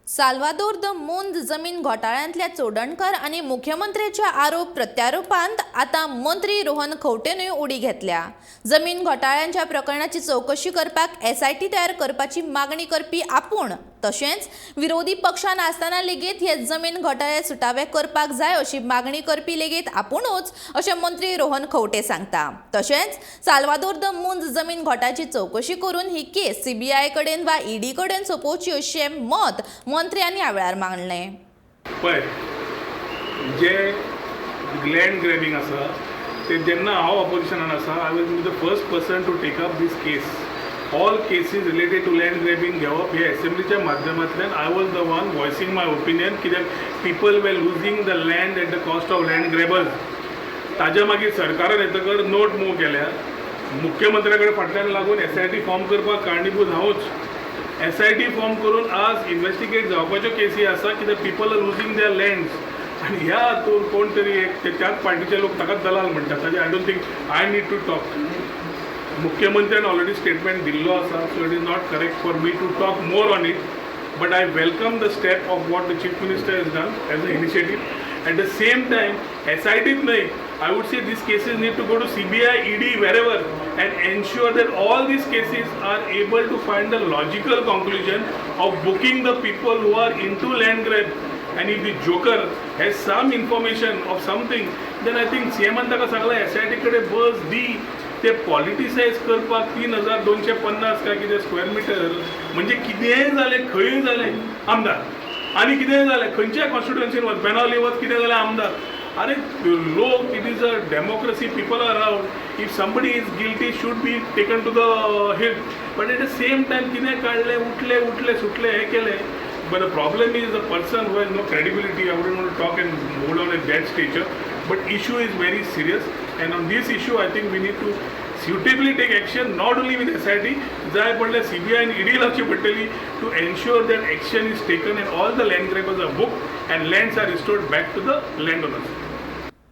Salvador the मुंद जमीन घोटाळ्यांतल्या चोडणकर आणि मुख्यमंत्र्याच्या आरोप प्रत्यारोपांत आता मंत्री रोहन खौंटेनूय उडी घेतल्या। जमीन घोटाळ्यांच्या प्रकरणाची चौकशी करपाक एसआयटी तयार करपाची मागणी करपी आपूण तशेंच विरोधी पक्षान आसतना लेगीत हे जमीन घोटाळे सुटावे करपाक जाय अशी मागणी करपी लेगीत आपूणच अशें मंत्री रोहन खौंटे सांगता। तशेंच साल्वादोर द मुंद जमीन घोटाळ्याची चौकशी करून ही केस सीबीआय कडेन वा ईडी कडेन सोपोवची अशें मत मंत्र्यांनी ह्या वेळार मांडलें। पळय जे लँड ग्रॅबिंग आसा ते जेन्ना हांव ऑपोजिशनान आसा I was the first person to take up these case. All cases related to land grabbing घेवप हे असेंब्लीच्या माध्यमांतल्यान I was the one voicing my opinion कित्याक people were losing the land at the cost of land grabbers. ताज्या मागीर सरकारान येतकर note move केल्या मुख्यमंत्र्या कडेन फाटल्यान लागून एसआयटी फॉर्म करपाक कारणीभूत हांवूच। एसआयटी फॉर्म करून आज इन्वेस्टिगेट जावपाच्यो केसी आसा कित्याक people are losing their lands आनी ह्या हातून कोण तरी एक त्याच पार्टीचे लोक ताकाच दलाल म्हणटात। ताजे I don't think I need to talk. मुख्यमंत्र्यान ऑलरेडी स्टेटमेंट दिल्लो आसा so it is not correct for me to talk more on it but I welcome the step of what the chief minister has done as a initiative. At the same time, SITs nahi, I would say these cases need to go to CBI, ED, wherever, and ensure that all these cases are able to find the logical conclusion of booking the people who are into land grab. And if the joker has some information of something, then I think CM taka sagla SIT kade bus di ते politicise करपाक 3250 काय कितें square metre म्हणजे कितेंय जालें खंय जालें आमदार आनी कितेंय जालें खंयच्या कॉन्स्टिट्युएन्सीन वच बेनावली वच कितें जालें आमदार। अरे लोक it is a democracy people are around if somebody is guilty should be taken to the hill but at the same time कितें काडलें उठले सुटले हें केलें। But the problem is the person who has no credibility. I wouldn't want to talk and hold on at that stature. But issue is very serious, and on this issue, I think we need to suitably take action, not only with SIT, jai padle CBI and ED lakshi patteli to ensure that action is taken and all the land grabbers are booked and lands are restored back to the landowners.